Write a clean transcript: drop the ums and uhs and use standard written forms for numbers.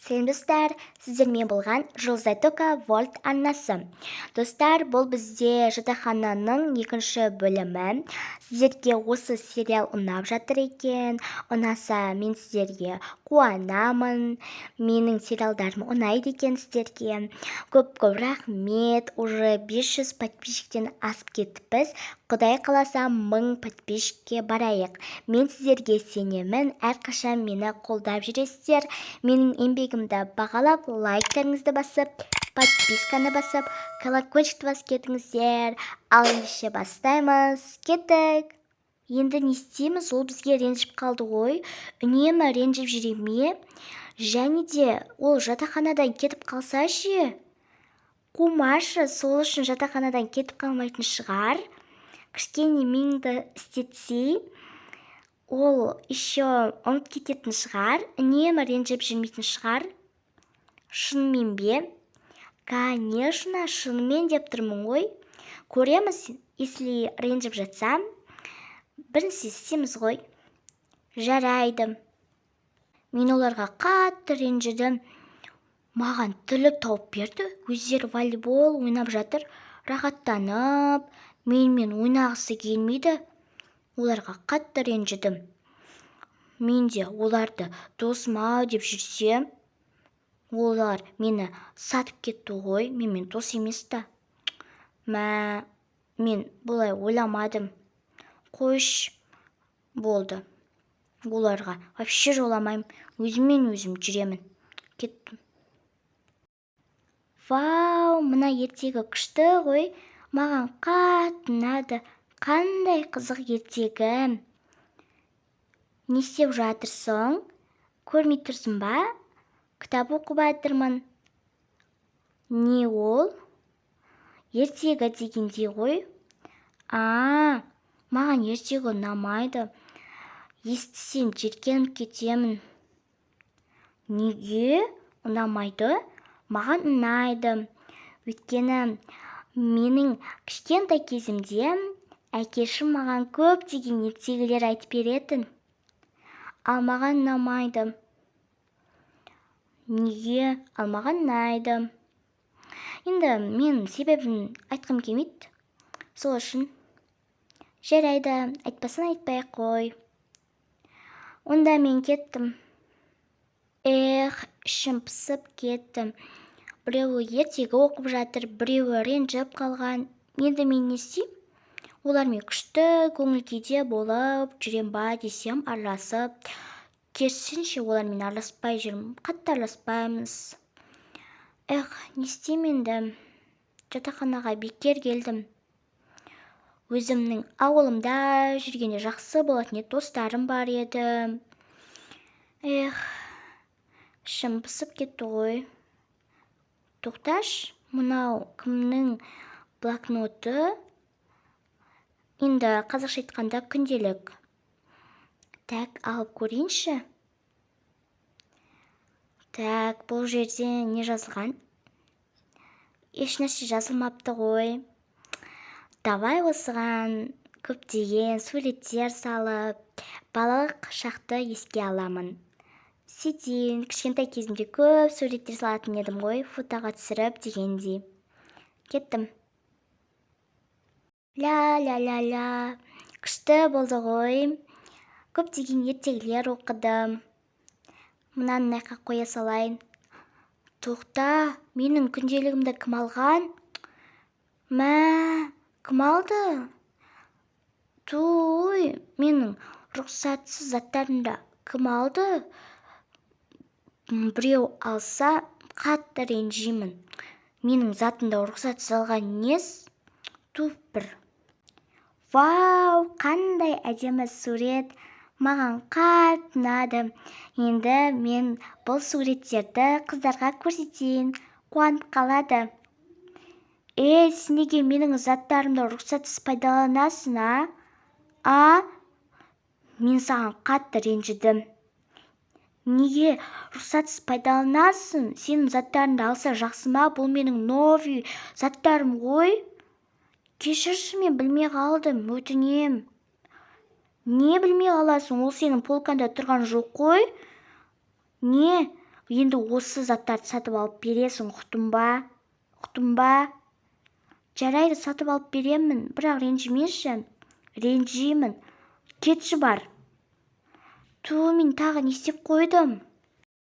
Сәлем достар, сіздермен болған Жылзатока Волт арнасы. Достар, бұл бізде жатақхананың екінші бөлімі. Сіздерге осы сериал ұнап жатыр екен. Ұнаса, мен сіздерге қуанамын. Менің сериалдарым ұнайды екен сіздерге. Көп рахмет. Уже 500 подписчиктен асып кетіппіз. Құдай қаласа 1000 подписчикке барайық. Мен сіздерге сенемін. Әрқашан мені қолдап жүресіздер. Менің еңбегімді бағалап, лайктарыңызды басып, подписканы басып, колокольчикті басып кетіңіздер. Ал ендеше бастаймыз. Кеттік. Енді не істейміз? Ол бізге ренжіп қалды ғой. Үнемі ренжіп жүре ме? Және де ол жатақханадан кетіп қалса ше? Қумашы, сол үшін жатақханадан кетіп қалмайтын шығар. Кішкене меңді істетсе, ол еще ұмыт кететін шығар, үнемі ренжіп жүрмейтін шығар. Шынымен бе? Конечно, шынымен деп тұрмын ғой. Көреміз, если ренжіп жатсам, бірінші істейміз ғой. Жарайды. Мен оларға қатты ренжідім. Маған тірлік тауып берді. Өздері волейбол ойнап жатыр, рахаттанып, менімен ойнағысы келмейді. Оларға қатты ренжідім. Мен де оларды досым-ау деп жүрсем, олар мені сатып кетті ғой, менімен дос емес та. Мен бұлай ойламадым. Қойш, болды. Оларға вообще жоламайым, өзіммен өзім жүремін. Кеттім. Вау, мына ертегі күшті ғой. Маған қатты ұнады. Қандай қызық ертегі. Не істеп жатырсың? Көрмей тұрсың ба? Кітап оқып жатырмын. Не ол? Ертегі дегенде ғой. Маған ертегі ұнамайды. Естісем жеркеніп кетемін. Неге? Ұнамайды? Маған ұнайды. Өйткені менің кішкентай кезімде әкешім маған көптеген ертегілер айтып беретін. Ал маған ұнамайды. Неге? Ал маған ұнайды. Енді мен себебін айтқым келмейді. Сол үшін жарайды, айтпасын айтпай қой. Онда мен кеттім. Ішім пысып кеттім. Біреуі ертегі оқып жатыр, біреуі ренжіп қалған. Енді мен не істеймін? Олармен күшті көңіл күйде болып жүрем ба десем, араласып. Керісінше олармен араласпай жүрмін. Қатты араласпаймыз. Не істеймін енді? Жатақханаға бекер келдім. Өзімнің ауылымда жүргенде жақсы болатын еді, достарым бар еді. Ішім пысып кетті ғой. Тоқташ, мынау кімнің блокноты? Енді қазақша айтқанда күнделік. Так, алып көрейінші. Так, бұл жерде не жазылған? Ешнәрсе жазылмапты ғой. Давай осыған көптеген суреттер салып, балалық шақты еске аламын. Сөйтейін, кішкентай кезімде көп суреттер салатын едім ғой, фотоға түсіріп дегендей. Кеттім. Ля-ля-ля-ля. Күшті болды ғой. Көптеген ертегілер оқыдым. Мынаны мына қоя салайын. Тоқта, менің күнделігімді кім алған? Кім алды? Той, менің рұқсатсыз заттарымды кім алды? Біреу алса, қатты ренжимін. Менің затымда рұқсатсыз алған нес? Бір. Вау, қандай әдемі сурет. Маған қатты ұнады. Енді мен бұл суреттерді қыздарға көрсетейін. Қуанып қалады. Сен неге менің заттарымды рұқсатсыз пайдаланасың, Мен саған қатты ренжідім. Неге рұқсатсыз пайдаланасың? Сенің заттарыңды алса жақсы ма? Бұл менің новый заттарым ғой. Кешірші, мен білмей қалдым, өтінем. Не білмей қаласың? Ол сенің полкаңда тұрған жоқ қой. Не? енді осы заттарды сатып алып бересің, ұқтың ба? Жарайды, сатып алып беремін, бірақ ренжімеші. Ренжимін. Кетші бар. Мен тағы не істеп қойдым?